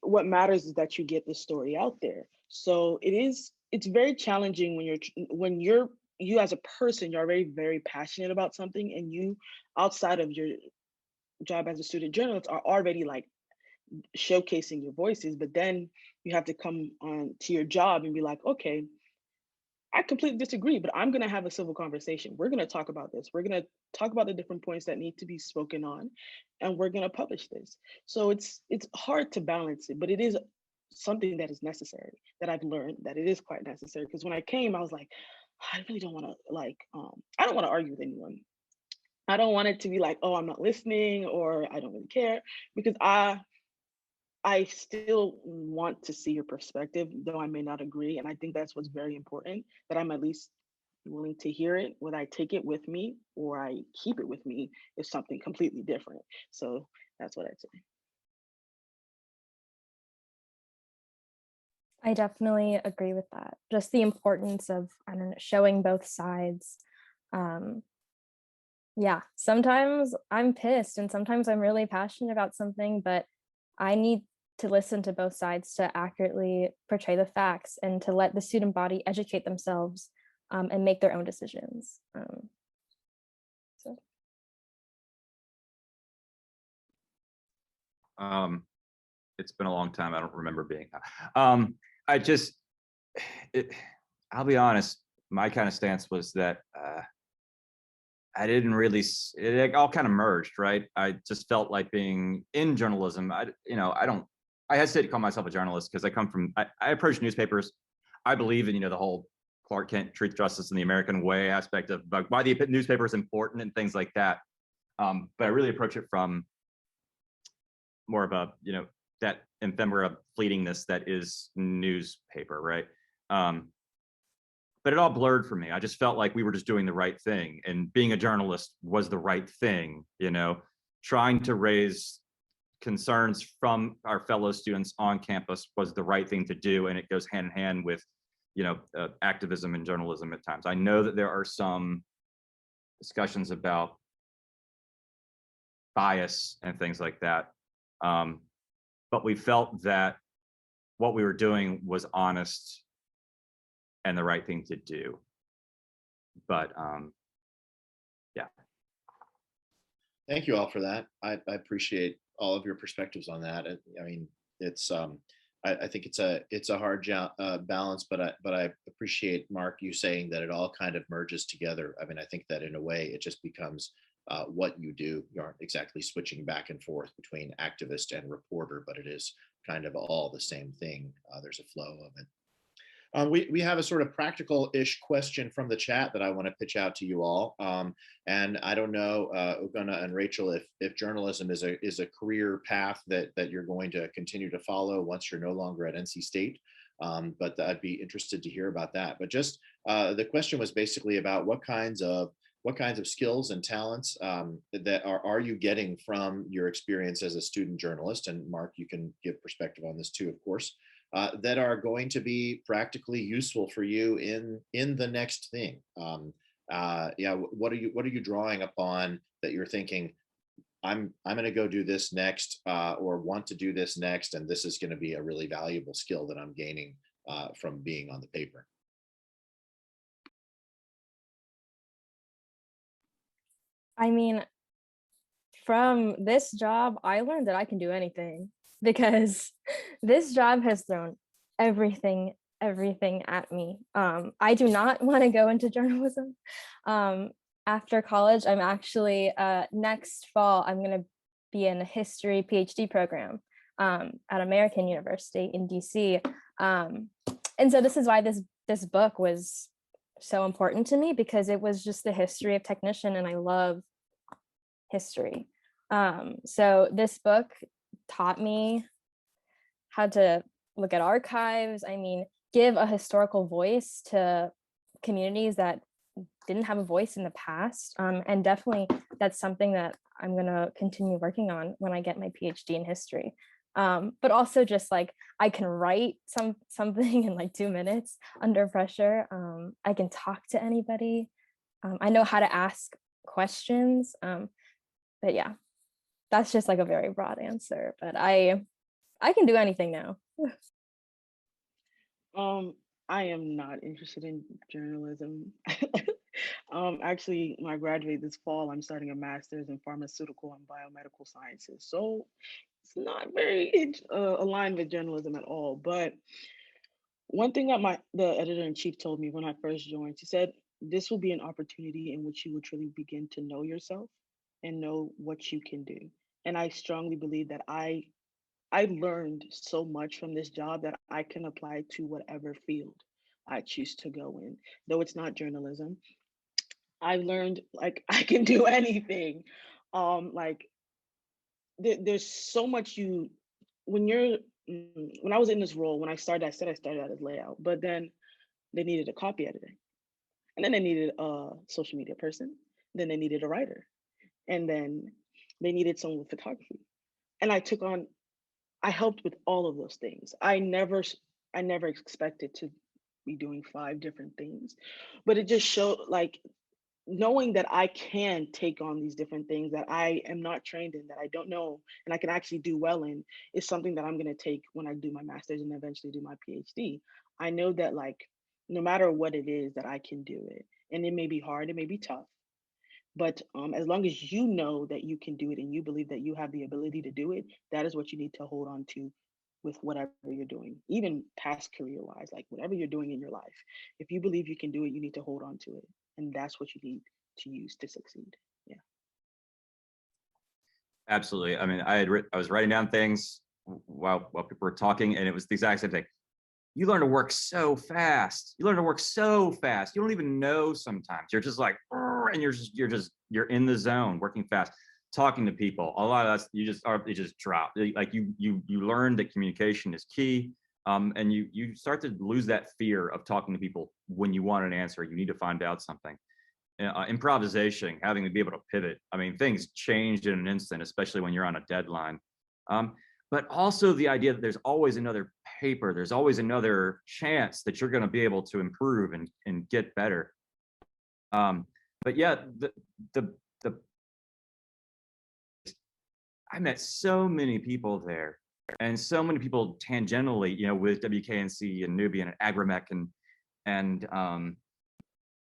What matters is that you get the story out there. So it's very challenging when you as a person, you're already very passionate about something, and you outside of your job as a student journalist are already like showcasing your voices, but then you have to come on to your job and be like, okay, I completely disagree, but I'm going to have a civil conversation. We're going to talk about this. We're going to talk about the different points that need to be spoken on, and we're going to publish this. So it's hard to balance it, but it is something that is necessary, that I've learned that it is quite necessary. Because when I came, I was like, I really don't want to I don't want to argue with anyone. I don't want it to be like, oh, I'm not listening or I don't really care, because I still want to see your perspective, though I may not agree. And I think that's what's very important, that I'm at least willing to hear it. Whether I take it with me or I keep it with me is something completely different. So that's what I'd say. I definitely agree with that. Just the importance of, I don't know, showing both sides. Um, yeah, sometimes I'm pissed and sometimes I'm really passionate about something, but I need to listen to both sides to accurately portray the facts and to let the student body educate themselves and make their own decisions. So. It's been a long time. I don't remember being. I just, I'll be honest. My kind of stance was that I didn't really. It all kind of merged, right? I just felt like being in journalism. I don't. I hesitate to call myself a journalist because I come from. I approach newspapers. I believe in the whole Clark Kent truth, justice, and the American way aspect of why the newspaper is important and things like that. But I really approach it from more of a that ephemera fleetingness that is newspaper, right? But it all blurred for me. I just felt like we were just doing the right thing, and being a journalist was the right thing. Trying to raise concerns from our fellow students on campus was the right thing to do, and it goes hand in hand with activism and journalism at times. I know that there are some discussions about bias and things like that, but we felt that what we were doing was honest and the right thing to do. But yeah. Thank you all for that. I appreciate all of your perspectives on that. I mean, it's I think it's a hard balance, but I appreciate, Mark, you saying that it all kind of merges together. I mean, I think that in a way it just becomes what you do. You aren't exactly switching back and forth between activist and reporter, but it is kind of all the same thing. There's a flow of it. We have a sort of practical-ish question from the chat that I want to pitch out to you all. And I don't know, Ugonna and Rachel, if journalism is a career path that you're going to continue to follow once you're no longer at NC State. But I'd be interested to hear about that. But just the question was basically about what kinds of skills and talents that are you getting from your experience as a student journalist? And Mark, you can give perspective on this too, of course. That are going to be practically useful for you in the next thing. Yeah, what are you drawing upon that you're thinking, I'm going to go do this next, or want to do this next, and this is going to be a really valuable skill that I'm gaining from being on the paper. I mean, from this job, I learned that I can do anything, because this job has thrown everything at me. I do not want to go into journalism. After college, I'm actually next fall, I'm going to be in a history PhD program at American University in DC. And so this is why this book was so important to me, because it was just the history of technician, and I love history. So this book taught me how to look at archives. I mean, give a historical voice to communities that didn't have a voice in the past. And definitely that's something that I'm going to continue working on when I get my PhD in history. But also just like I can write something in like 2 minutes under pressure. I can talk to anybody. I know how to ask questions. But yeah, that's just like a very broad answer, but I can do anything now. I am not interested in journalism. Actually, when I graduate this fall, I'm starting a master's in pharmaceutical and biomedical sciences. So it's not very aligned with journalism at all. But one thing that the editor-in-chief told me when I first joined, she said, this will be an opportunity in which you will truly begin to know yourself and know what you can do. And I strongly believe that I learned so much from this job that I can apply to whatever field I choose to go in. Though it's not journalism, I learned like I can do anything. Like there's so much when you're when I was in this role, when I started, I said I started out as layout, but then they needed a copy editor, and then they needed a social media person, then they needed a writer, and then they needed someone with photography. And I helped with all of those things. I never I never expected to be doing 5 different things. But it just showed like knowing that I can take on these different things that I am not trained in, that I don't know, and I can actually do well in, is something that I'm going to take when I do my master's and eventually do my PhD. I know that like no matter what it is, that I can do it, and it may be hard, it may be tough, but as long as you know that you can do it and you believe that you have the ability to do it, that is what you need to hold on to with whatever you're doing, even past career wise, like whatever you're doing in your life. If you believe you can do it, you need to hold on to it. And that's what you need to use to succeed. Yeah. Absolutely. I mean, I was writing down things while people were talking, and it was the exact same thing. You learn to work so fast. You learn to work so fast. You don't even know sometimes. You're just like, and you're in the zone, working fast, talking to people. A lot of that you just drop. Like you learn that communication is key, and you start to lose that fear of talking to people when you want an answer. You need to find out something. Improvisation, having to be able to pivot. I mean, things changed in an instant, especially when you're on a deadline. But also the idea that there's always another paper, there's always another chance that you're going to be able to improve and get better. But yeah, I met so many people there, and so many people tangentially, with WKNC and Nubian and Agrimec and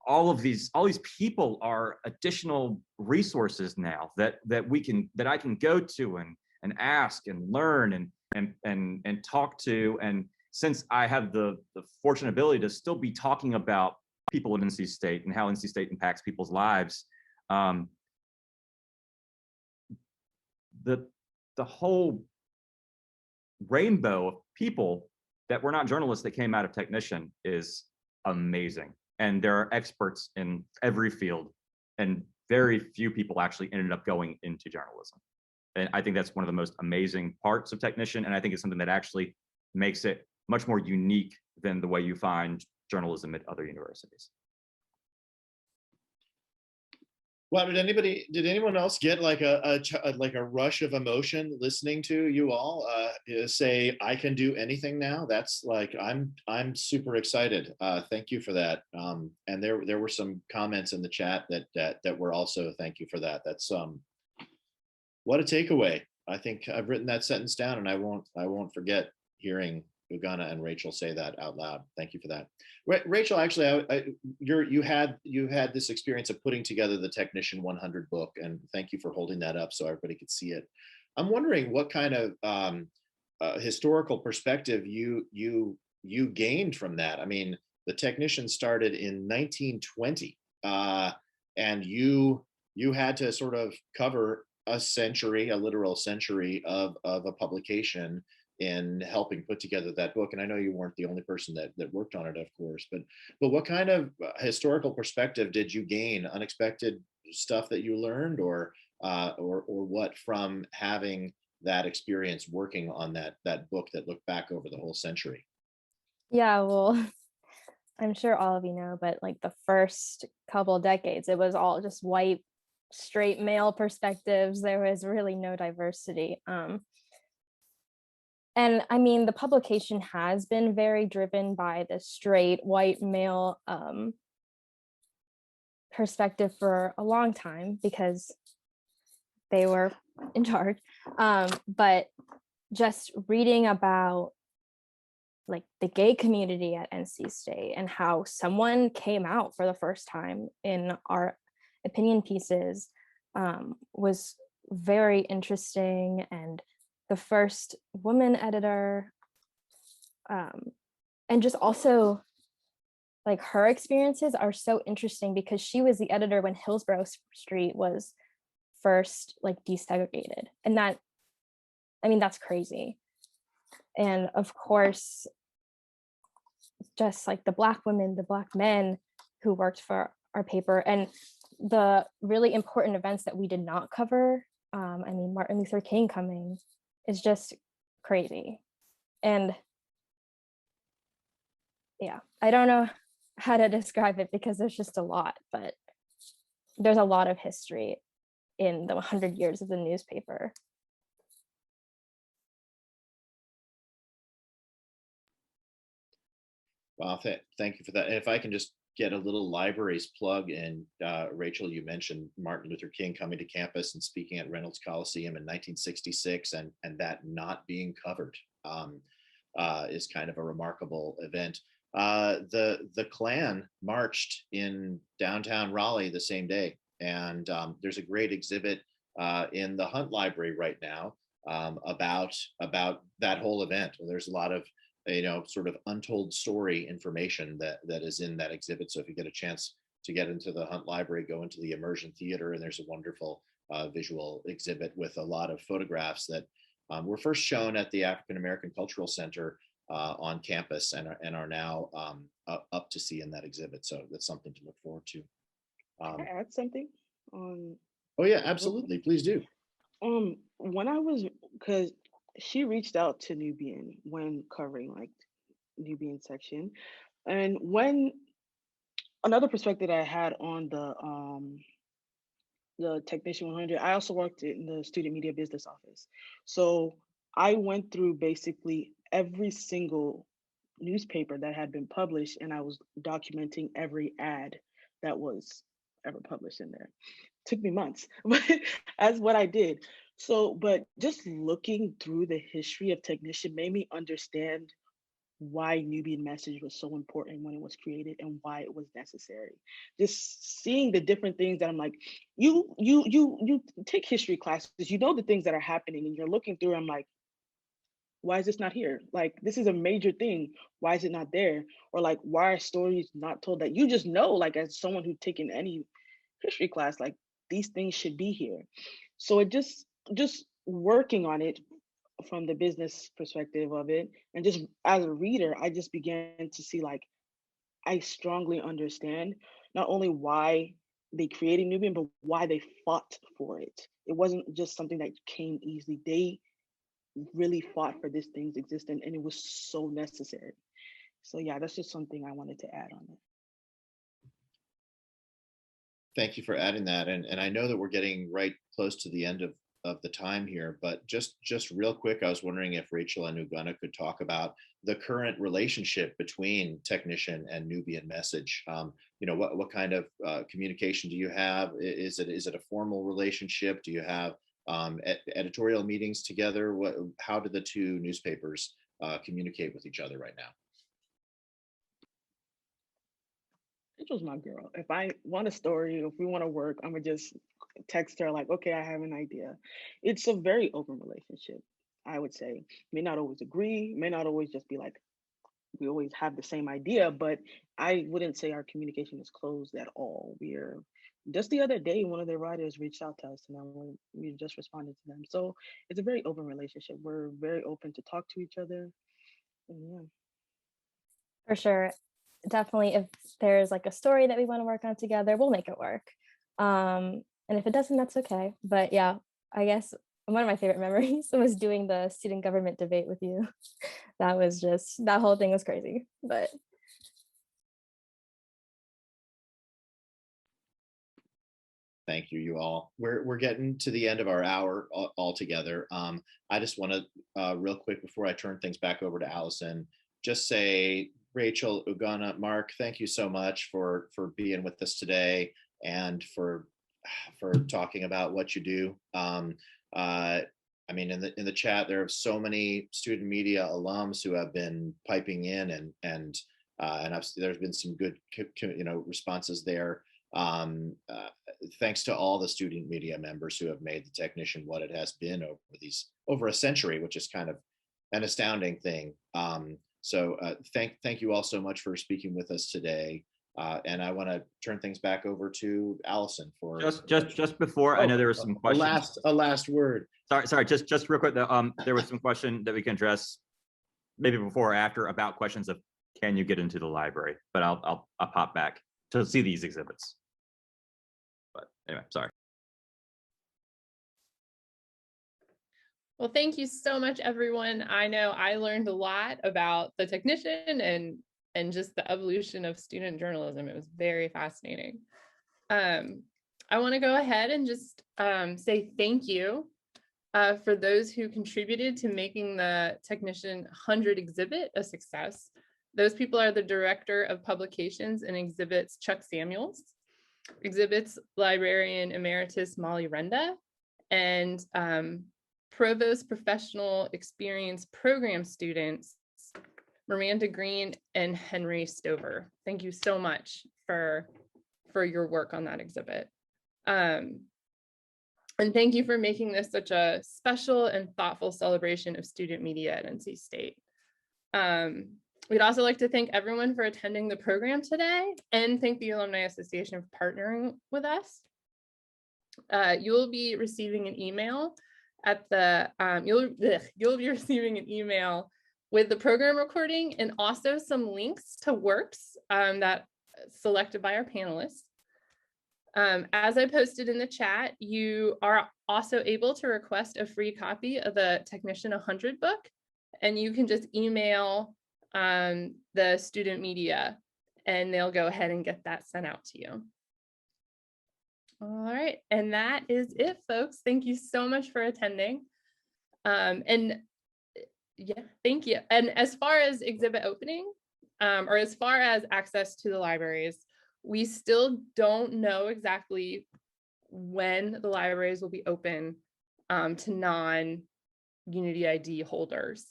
all these people are additional resources now that I can go to and ask and learn and talk to. And since I have the fortunate ability to still be talking about people at NC State and how NC State impacts people's lives, the whole rainbow of people that were not journalists that came out of technician is amazing. And there are experts in every field, and very few people actually ended up going into journalism. And I think that's one of the most amazing parts of technician. And I think it's something that actually makes it much more unique than the way you find journalism at other universities. Well, did anyone else get like a rush of emotion listening to you all say, I can do anything now? That's like, I'm super excited. Thank you for that. And there were some comments in the chat that were also thank you for that. That's what a takeaway. I think I've written that sentence down, and I won't forget hearing Ugana and Rachel say that out loud. Thank you for that. Rachel, actually, you had this experience of putting together the Technician 100 book, and thank you for holding that up so everybody could see it. I'm wondering what kind of historical perspective you gained from that. I mean, the Technician started in 1920, and you had to sort of cover a literal century of a publication in helping put together that book. And I know you weren't the only person that worked on it, of course, but what kind of historical perspective did you gain? Unexpected stuff that you learned, or what from having that experience working on that book that looked back over the whole century? Yeah, well, I'm sure all of you know, but like the first couple decades, it was all just white, straight male perspectives. There was really no diversity. And I mean, the publication has been very driven by the straight white male perspective for a long time because they were in charge. But just reading about like the gay community at NC State and how someone came out for the first time in our opinion pieces was very interesting. And the first woman editor, and just also like her experiences are so interesting because she was the editor when Hillsborough Street was first like desegregated, and that, I mean, that's crazy. And of course, just like the Black women, the Black men who worked for our paper, and the really important events that we did not cover. I mean, Martin Luther King coming is just crazy. And yeah, I don't know how to describe it because there's just a lot, but there's a lot of history in the 100 years of the newspaper. Well, thank you for that. And if I can just get a little libraries plug, and Rachel, you mentioned Martin Luther King coming to campus and speaking at Reynolds Coliseum in 1966, and that not being covered is kind of a remarkable event. The Klan marched in downtown Raleigh the same day, and there's a great exhibit in the Hunt Library right now about that whole event. There's a lot of sort of untold story information that is in that exhibit. So if you get a chance to get into the Hunt Library, go into the Immersion Theater, and there's a wonderful visual exhibit with a lot of photographs that were first shown at the African American Cultural Center on campus and are now up to see in that exhibit. So that's something to look forward to. Can I add something? Oh yeah, absolutely. Please do. When I was, because she reached out to Nubian when covering like Nubian section, and when another perspective I had on the Technician 100, I also worked in the student media business office. So I went through basically every single newspaper that had been published, and I was documenting every ad that was ever published in there. Took me months, but as what I did. So, but just looking through the history of Technician made me understand why Nubian Message was so important when it was created and why it was necessary. Just seeing the different things that I'm like, you take history classes, you know the things that are happening, and you're looking through. I'm like, why is this not here? Like, this is a major thing. Why is it not there? Or like, why are stories not told that you just know? Like, as someone who's taken any history class, like these things should be here. So it just working on it from the business perspective of it, and just as a reader, I just began to see like I strongly understand not only why they created Nubian, but why they fought for it. It wasn't just something that came easily. They really fought for this thing's existence, and it was so necessary. So yeah, that's just something I wanted to add on it. Thank you for adding that. And I know that we're getting right close to the end of the time here, but just real quick, I was wondering if Rachel and Ugana could talk about the current relationship between Technician and Nubian Message. What kind of communication do you have? Is it a formal relationship? Do you have editorial meetings together? How do the two newspapers communicate with each other right now? Rachel's my girl. If I want a story, if we want to work, I'm gonna just text her like, okay, I have an idea. It's a very open relationship, I would say. May not always agree, may not always just be like we always have the same idea, but I wouldn't say our communication is closed at all. We're just the other day, one of the writers reached out to us and we just responded to them. So it's a very open relationship. We're very open to talk to each other. And yeah. For sure. Definitely, if there's like a story that we want to work on together, we'll make it work. And if it doesn't, that's okay. But yeah, I guess one of my favorite memories was doing the student government debate with you. That whole thing was crazy. But thank you all. We're getting to the end of our hour altogether. I just want to real quick before I turn things back over to Allison, just say, Rachel, Ugana, Mark, thank you so much for being with us today and for talking about what you do. I mean, in the chat, there are so many student media alums who have been piping in, and there's been some good responses there. Thanks to all the student media members who have made the Technician what it has been over a century, which is kind of an astounding thing. So thank you all so much for speaking with us today. And I want to turn things back over to Allison for just before. I know there was some questions. A last word. Sorry. Just real quick. There was some question that we can address maybe before or after about questions of can you get into the library? But I'll pop back to see these exhibits. But anyway, sorry. Well, thank you so much, everyone. I know I learned a lot about the Technician and just the evolution of student journalism. It was very fascinating. I want to go ahead and just say thank you for those who contributed to making the Technician 100 exhibit a success. Those people are the Director of Publications and Exhibits, Chuck Samuels, Exhibits Librarian Emeritus, Molly Renda, and Provost Professional Experience Program students, Miranda Green and Henry Stover. Thank you so much for your work on that exhibit. And thank you for making this such a special and thoughtful celebration of student media at NC State. We'd also like to thank everyone for attending the program today and thank the Alumni Association for partnering with us. You'll be receiving an email at the, you'll be receiving an email with the program recording and also some links to works that selected by our panelists. As I posted in the chat, you are also able to request a free copy of the Technician 100 book, and you can just email the student media and they'll go ahead and get that sent out to you. All right, and that is it, folks. Thank you so much for attending. And yeah, thank you. And as far as exhibit opening, or as far as access to the libraries, we still don't know exactly when the libraries will be open to non-Unity ID holders.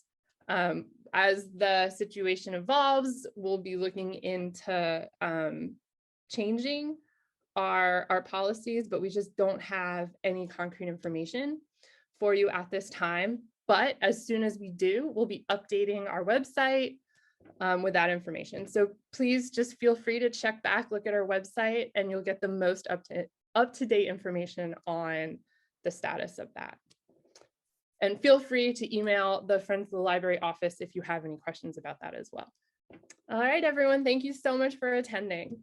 As the situation evolves, we'll be looking into changing our policies, but we just don't have any concrete information for you at this time. But as soon as we do, we'll be updating our website with that information. So please just feel free to check back, look at our website, and you'll get the most up-to-date information on the status of that. And feel free to email the Friends of the Library office if you have any questions about that as well. All right, everyone, thank you so much for attending.